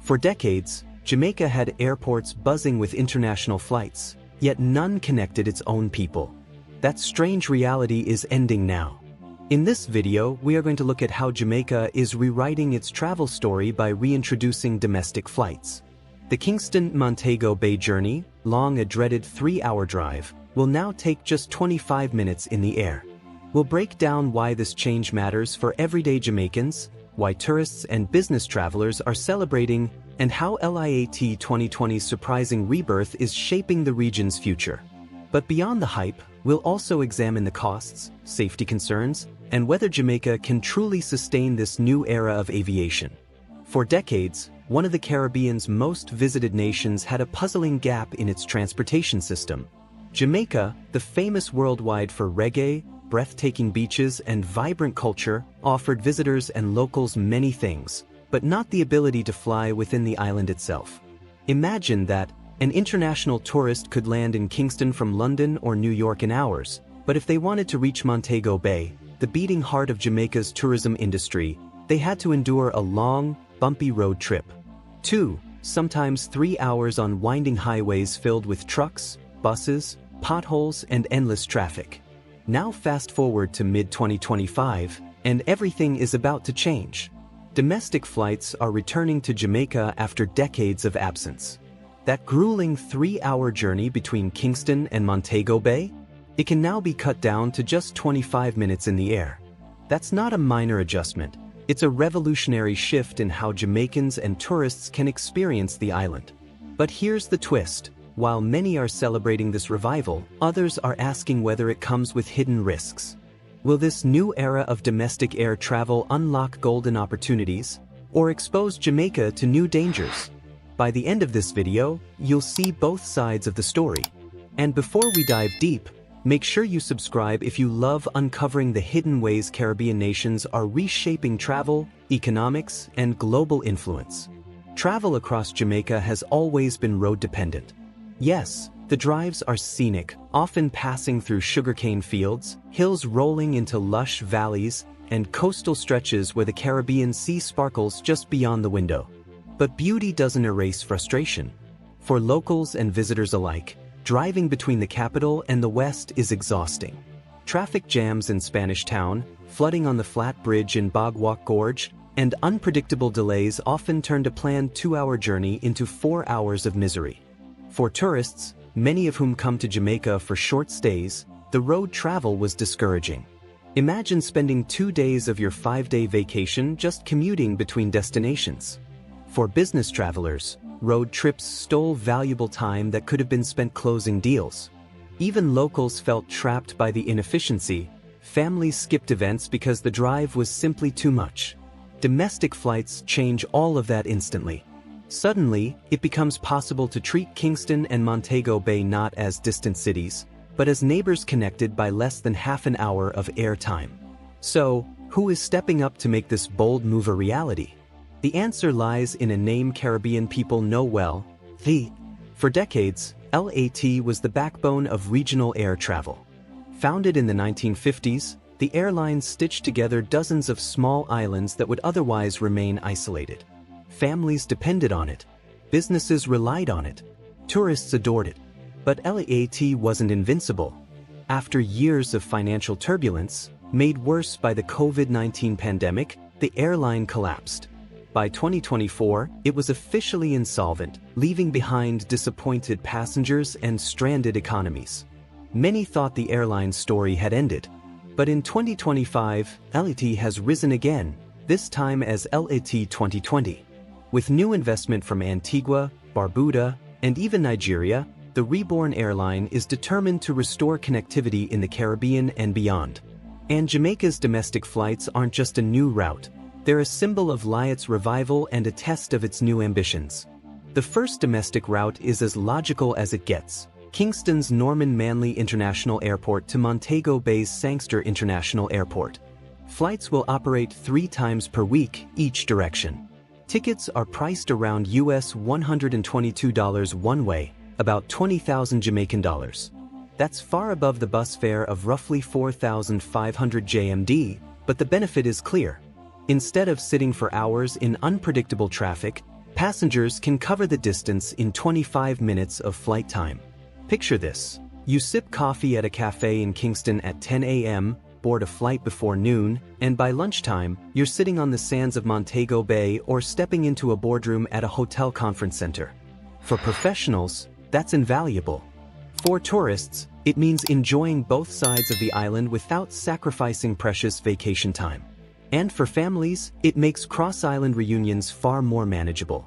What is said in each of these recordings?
For decades, Jamaica had airports buzzing with international flights, yet none connected its own people. That strange reality is ending now. In this video, we are going to look at how Jamaica is rewriting its travel story by reintroducing domestic flights. The Kingston-Montego Bay journey, long a dreaded 3-hour drive, will now take just 25 minutes in the air. We'll break down why this change matters for everyday Jamaicans, why tourists and business travelers are celebrating, and how LIAT 2020's surprising rebirth is shaping the region's future. But beyond the hype, we'll also examine the costs, safety concerns, and whether Jamaica can truly sustain this new era of aviation. For decades, one of the Caribbean's most visited nations had a puzzling gap in its transportation system. Jamaica, the famous worldwide for reggae, breathtaking beaches, and vibrant culture, offered visitors and locals many things, but not the ability to fly within the island itself. Imagine that an international tourist could land in Kingston from London or New York in hours, but if they wanted to reach Montego Bay, the beating heart of Jamaica's tourism industry, they had to endure a long, bumpy road trip. 2, sometimes 3 hours on winding highways filled with trucks, buses, potholes, and endless traffic. Now fast forward to mid-2025, and everything is about to change. Domestic flights are returning to Jamaica after decades of absence. That grueling 3-hour journey between Kingston and Montego Bay? It can now be cut down to just 25 minutes in the air. That's not a minor adjustment. It's a revolutionary shift in how Jamaicans and tourists can experience the island. But here's the twist. While many are celebrating this revival, others are asking whether it comes with hidden risks. Will this new era of domestic air travel unlock golden opportunities, or expose Jamaica to new dangers? By the end of this video, you'll see both sides of the story. And before we dive deep, make sure you subscribe if you love uncovering the hidden ways Caribbean nations are reshaping travel, economics, and global influence. Travel across Jamaica has always been road-dependent. Yes, the drives are scenic, often passing through sugarcane fields, hills rolling into lush valleys, and coastal stretches where the Caribbean sea sparkles just beyond the window. But beauty doesn't erase frustration. For locals and visitors alike, driving between the capital and the west is exhausting. Traffic jams in Spanish Town, flooding on the Flat Bridge in Bogwalk Gorge, and unpredictable delays often turned a planned 2-hour journey into 4 hours of misery. For tourists, many of whom come to Jamaica for short stays, the road travel was discouraging. Imagine spending 2 days of your 5-day vacation just commuting between destinations. For business travelers, road trips stole valuable time that could have been spent closing deals. Even locals felt trapped by the inefficiency. Families skipped events because the drive was simply too much. Domestic flights change all of that instantly. Suddenly, it becomes possible to treat Kingston and Montego Bay not as distant cities, but as neighbors connected by less than half an hour of air time. So, who is stepping up to make this bold move a reality? The answer lies in a name Caribbean people know well, LIAT. For decades, LIAT was the backbone of regional air travel. Founded in the 1950s, the airline stitched together dozens of small islands that would otherwise remain isolated. Families depended on it. Businesses relied on it. Tourists adored it. But LIAT wasn't invincible. After years of financial turbulence, made worse by the COVID-19 pandemic, the airline collapsed. By 2024, it was officially insolvent, leaving behind disappointed passengers and stranded economies. Many thought the airline's story had ended. But in 2025, LIAT has risen again, this time as LIAT 2020. With new investment from Antigua, Barbuda, and even Nigeria, the reborn airline is determined to restore connectivity in the Caribbean and beyond. And Jamaica's domestic flights aren't just a new route. They're a symbol of LIAT's revival and a test of its new ambitions. The first domestic route is as logical as it gets: Kingston's Norman Manley International Airport to Montego Bay's Sangster International Airport. Flights will operate 3 times per week, each direction. Tickets are priced around US $122 one way, about 20,000 Jamaican dollars. That's far above the bus fare of roughly 4,500 JMD, but the benefit is clear. Instead of sitting for hours in unpredictable traffic, Passengers can cover the distance in 25 minutes of flight time. Picture this. You sip coffee at a cafe in Kingston at 10 a.m., board a flight before noon, and by lunchtime, you're sitting on the sands of Montego Bay or stepping into a boardroom at a hotel conference center. For professionals, that's invaluable. For tourists, it means enjoying both sides of the island without sacrificing precious vacation time. And for families, it makes cross-island reunions far more manageable.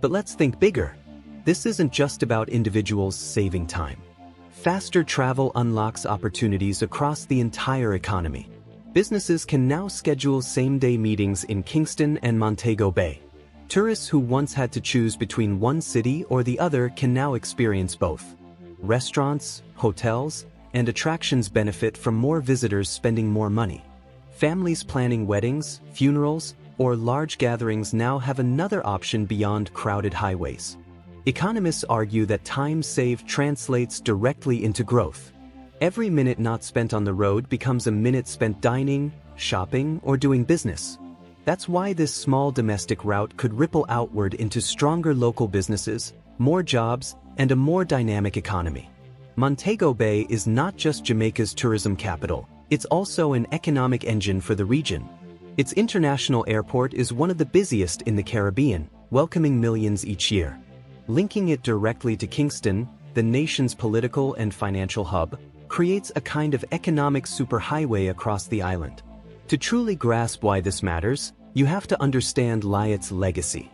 But let's think bigger. This isn't just about individuals saving time. Faster travel unlocks opportunities across the entire economy. Businesses can now schedule same-day meetings in Kingston and Montego Bay. Tourists who once had to choose between one city or the other can now experience both. Restaurants, hotels, and attractions benefit from more visitors spending more money. Families planning weddings, funerals, or large gatherings now have another option beyond crowded highways. Economists argue that time saved translates directly into growth. Every minute not spent on the road becomes a minute spent dining, shopping, or doing business. That's why this small domestic route could ripple outward into stronger local businesses, more jobs, and a more dynamic economy. Montego Bay is not just Jamaica's tourism capital, it's also an economic engine for the region. Its international airport is one of the busiest in the Caribbean, welcoming millions each year. Linking it directly to Kingston, the nation's political and financial hub, creates a kind of economic superhighway across the island. To truly grasp why this matters, you have to understand LIAT's legacy.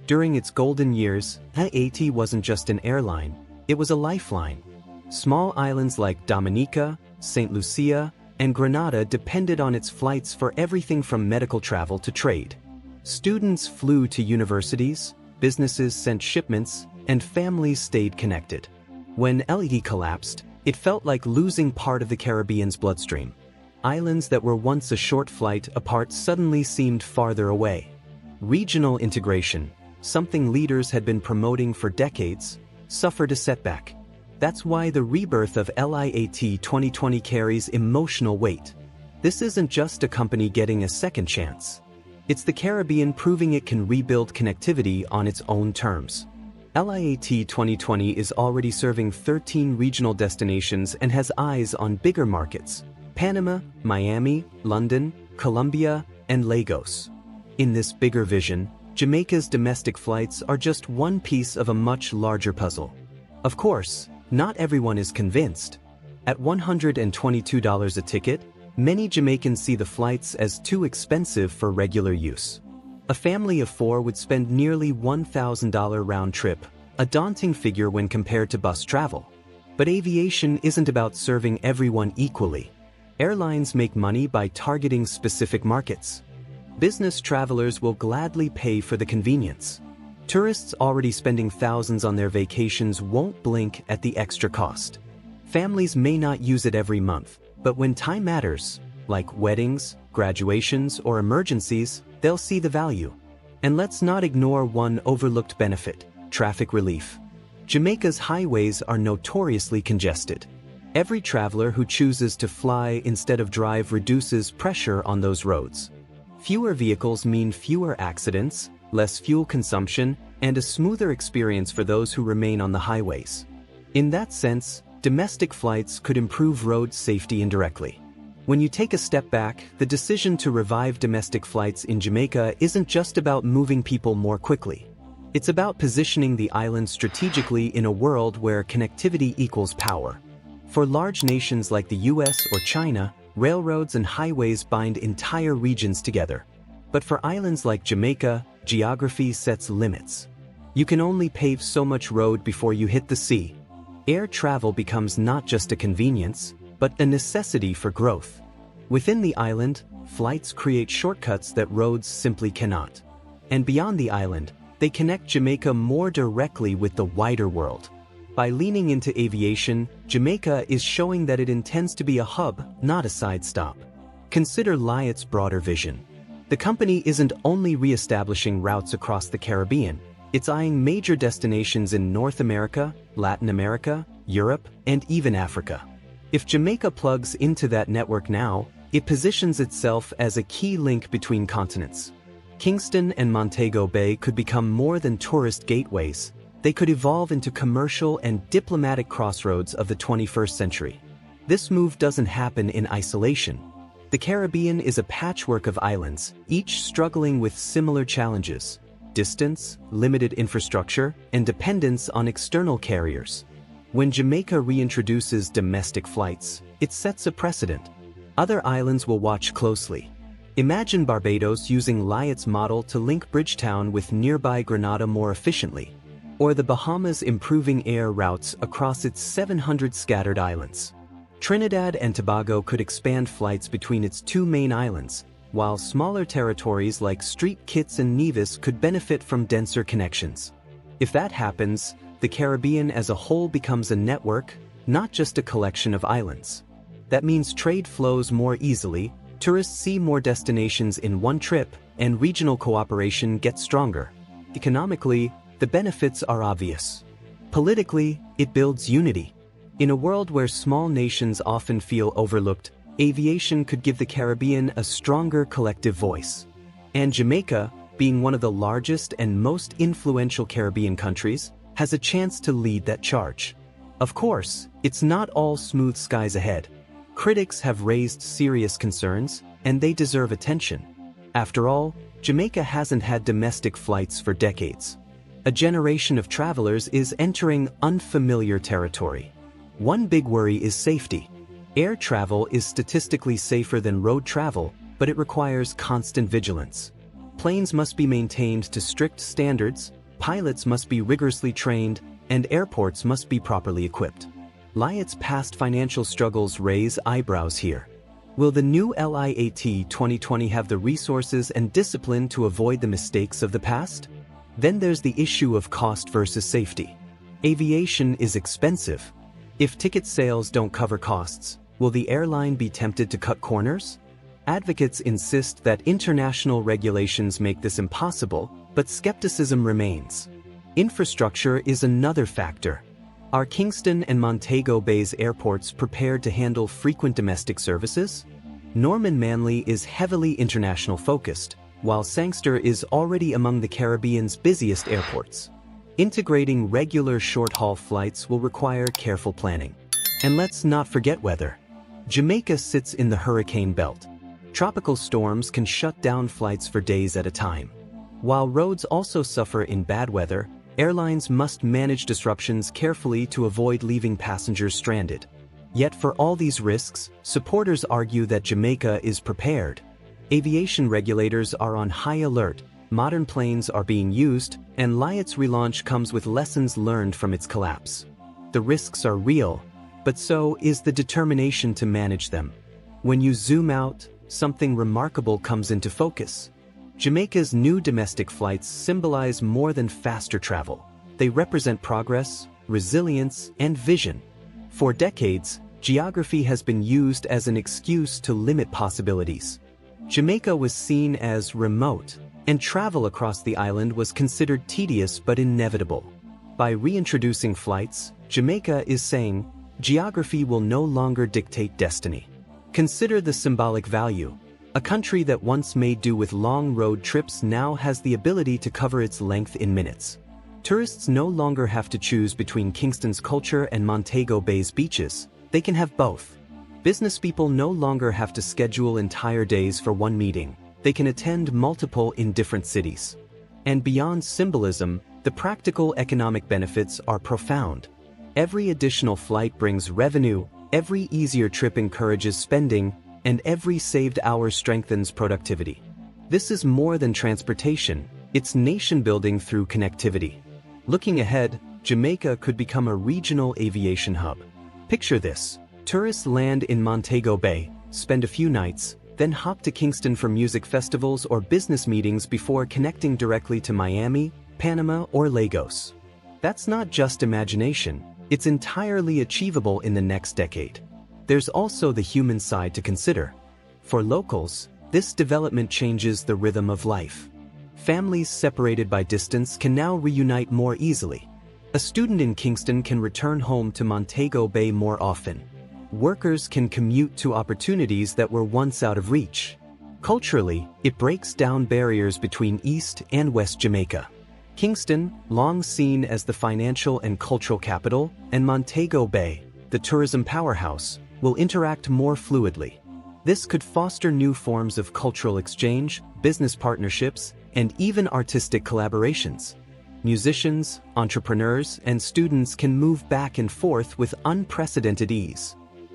During its golden years, LIAT wasn't just an airline, it was a lifeline. Small islands like Dominica, St. Lucia, and Grenada depended on its flights for everything from medical travel to trade. Students flew to universities, businesses sent shipments, and families stayed connected. When LIAT collapsed, it felt like losing part of the Caribbean's bloodstream. Islands that were once a short flight apart suddenly seemed farther away. Regional integration, something leaders had been promoting for decades, suffered a setback. That's why the rebirth of LIAT 2020 carries emotional weight. This isn't just a company getting a second chance. It's the Caribbean proving it can rebuild connectivity on its own terms. LIAT 2020 is already serving 13 regional destinations and has eyes on bigger markets: Panama, Miami, London, Colombia, and Lagos. In this bigger vision, Jamaica's domestic flights are just one piece of a much larger puzzle. Of course, not everyone is convinced. At $122 a ticket, many Jamaicans see the flights as too expensive for regular use. A family of four would spend nearly $1,000 round trip, a daunting figure when compared to bus travel. But aviation isn't about serving everyone equally. Airlines make money by targeting specific markets. Business travelers will gladly pay for the convenience. Tourists already spending thousands on their vacations won't blink at the extra cost. Families may not use it every month, but when time matters, like weddings, graduations, or emergencies, they'll see the value. And let's not ignore one overlooked benefit: traffic relief. Jamaica's highways are notoriously congested. Every traveler who chooses to fly instead of drive reduces pressure on those roads. Fewer vehicles mean fewer accidents, less fuel consumption, and a smoother experience for those who remain on the highways. In that sense, domestic flights could improve road safety indirectly. When you take a step back, the decision to revive domestic flights in Jamaica isn't just about moving people more quickly. It's about positioning the island strategically in a world where connectivity equals power. For large nations like the US or China, railroads and highways bind entire regions together. But for islands like Jamaica, geography sets limits. You can only pave so much road before you hit the sea. Air travel becomes not just a convenience, but a necessity for growth. Within the island, flights create shortcuts that roads simply cannot. And beyond the island, they connect Jamaica more directly with the wider world. By leaning into aviation, Jamaica is showing that it intends to be a hub, not a side stop. Consider LIAT's broader vision. The company isn't only re-establishing routes across the Caribbean, it's eyeing major destinations in North America, Latin America, Europe, and even Africa. If Jamaica plugs into that network now, it positions itself as a key link between continents. Kingston and Montego Bay could become more than tourist gateways. They could evolve into commercial and diplomatic crossroads of the 21st century. This move doesn't happen in isolation. The Caribbean is a patchwork of islands, each struggling with similar challenges: distance, limited infrastructure, and dependence on external carriers. When Jamaica reintroduces domestic flights, it sets a precedent. Other islands will watch closely. Imagine Barbados using LIAT's model to link Bridgetown with nearby Grenada more efficiently, or the Bahamas improving air routes across its 700 scattered islands. Trinidad and Tobago could expand flights between its two main islands, while smaller territories like St. Kitts and Nevis could benefit from denser connections. If that happens, the Caribbean as a whole becomes a network, not just a collection of islands. That means trade flows more easily, tourists see more destinations in one trip, and regional cooperation gets stronger. Economically, the benefits are obvious. Politically, it builds unity. In a world where small nations often feel overlooked, aviation could give the Caribbean a stronger collective voice. And Jamaica, being one of the largest and most influential Caribbean countries, has a chance to lead that charge. Of course, it's not all smooth skies ahead. Critics have raised serious concerns, and they deserve attention. After all, Jamaica hasn't had domestic flights for decades. A generation of travelers is entering unfamiliar territory. One big worry is safety. Air travel is statistically safer than road travel, but it requires constant vigilance. Planes must be maintained to strict standards, pilots must be rigorously trained, and airports must be properly equipped. LIAT's past financial struggles raise eyebrows here. Will the new LIAT 2020 have the resources and discipline to avoid the mistakes of the past? Then there's the issue of cost versus safety. Aviation is expensive. If ticket sales don't cover costs, will the airline be tempted to cut corners? Advocates insist that international regulations make this impossible, but skepticism remains. Infrastructure is another factor. Are Kingston and Montego Bay's airports prepared to handle frequent domestic services? Norman Manley is heavily international focused, while Sangster is already among the Caribbean's busiest airports. Integrating regular short-haul flights will require careful planning. And let's not forget weather. Jamaica sits in the hurricane belt. Tropical storms can shut down flights for days at a time. While roads also suffer in bad weather, airlines must manage disruptions carefully to avoid leaving passengers stranded. Yet for all these risks, supporters argue that Jamaica is prepared. Aviation regulators are on high alert, modern planes are being used, and LIAT's relaunch comes with lessons learned from its collapse. The risks are real, but so is the determination to manage them. When you zoom out, something remarkable comes into focus. Jamaica's new domestic flights symbolize more than faster travel. They represent progress, resilience, and vision. For decades, geography has been used as an excuse to limit possibilities. Jamaica was seen as remote, and travel across the island was considered tedious but inevitable. By reintroducing flights, Jamaica is saying, geography will no longer dictate destiny. Consider the symbolic value. A country that once made do with long road trips now has the ability to cover its length in minutes. Tourists no longer have to choose between Kingston's culture and Montego Bay's beaches. They can have both. Business people no longer have to schedule entire days for one meeting. They can attend multiple in different cities. And beyond symbolism, the practical economic benefits are profound. Every additional flight brings revenue, every easier trip encourages spending, and every saved hour strengthens productivity. This is more than transportation, it's nation-building through connectivity. Looking ahead, Jamaica could become a regional aviation hub. Picture this: tourists land in Montego Bay, spend a few nights, then hop to Kingston for music festivals or business meetings before connecting directly to Miami, Panama, or Lagos. That's not just imagination, it's entirely achievable in the next decade. There's also the human side to consider. For locals, this development changes the rhythm of life. Families separated by distance can now reunite more easily. A student in Kingston can return home to Montego Bay more often. Workers can commute to opportunities that were once out of reach. Culturally, it breaks down barriers between East and West Jamaica. Kingston, long seen as the financial and cultural capital, and Montego Bay, the tourism powerhouse, will interact more fluidly. This could foster new forms of cultural exchange, business partnerships, and even artistic collaborations. Musicians, entrepreneurs, and students can move back and forth with unprecedented ease.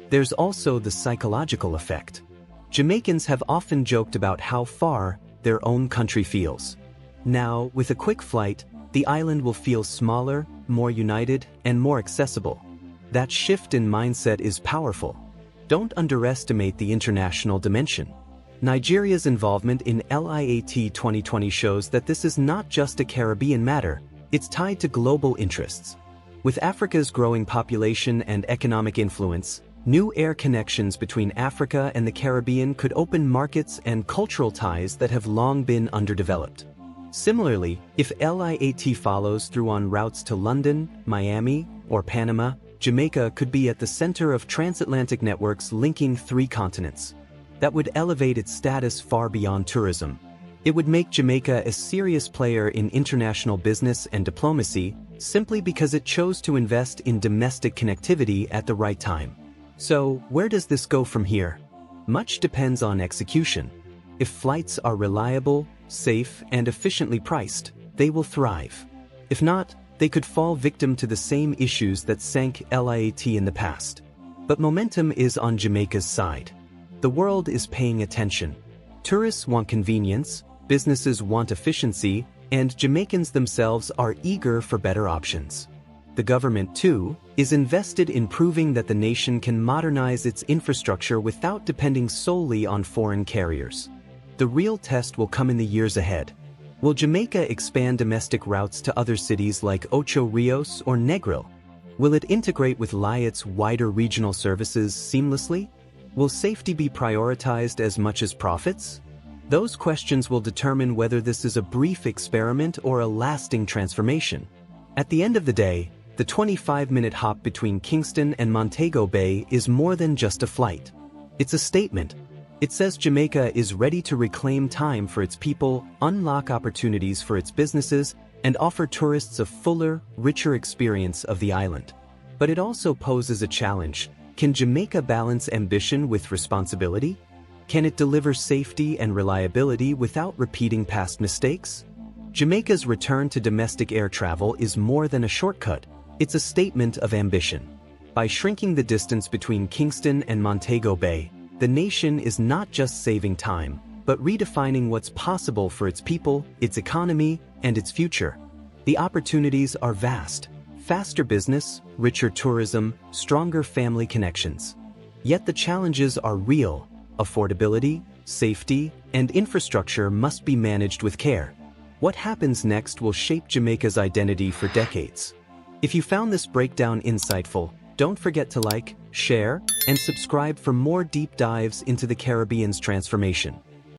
There's also the psychological effect. Jamaicans have often joked about how far their own country feels. Now, with a quick flight, the island will feel smaller, more united, and more accessible. That shift in mindset is powerful. Don't underestimate the international dimension. Nigeria's involvement in LIAT 2020 shows that this is not just a Caribbean matter, it's tied to global interests. With Africa's growing population and economic influence, new air connections between Africa and the Caribbean could open markets and cultural ties that have long been underdeveloped. Similarly, if LIAT follows through on routes to London, Miami, or Panama, Jamaica could be at the center of transatlantic networks linking 3 continents. That would elevate its status far beyond tourism. It would make Jamaica a serious player in international business and diplomacy simply because it chose to invest in domestic connectivity at the right time. So, where does this go from here? Much depends on execution. If flights are reliable, safe, and efficiently priced, they will thrive. If not, they could fall victim to the same issues that sank LIAT in the past. But momentum is on Jamaica's side. The world is paying attention. Tourists want convenience, businesses want efficiency, and Jamaicans themselves are eager for better options. The government, too, is invested in proving that the nation can modernize its infrastructure without depending solely on foreign carriers. The real test will come in the years ahead. Will Jamaica expand domestic routes to other cities like Ocho Rios or Negril? Will it integrate with LIAT's wider regional services seamlessly? Will safety be prioritized as much as profits? Those questions will determine whether this is a brief experiment or a lasting transformation. At the end of the day, the 25-minute hop between Kingston and Montego Bay is more than just a flight. It's a statement. It says Jamaica is ready to reclaim time for its people, unlock opportunities for its businesses, and offer tourists a fuller, richer experience of the island. But it also poses a challenge. Can Jamaica balance ambition with responsibility? Can it deliver safety and reliability without repeating past mistakes? Jamaica's return to domestic air travel is more than a shortcut. It's a statement of ambition. By shrinking the distance between Kingston and Montego Bay, the nation is not just saving time, but redefining what's possible for its people, its economy, and its future. The opportunities are vast. Faster business, richer tourism, stronger family connections. Yet the challenges are real. Affordability, safety, and infrastructure must be managed with care. What happens next will shape Jamaica's identity for decades. If you found this breakdown insightful, don't forget to like, share, and subscribe for more deep dives into the Caribbean's transformation.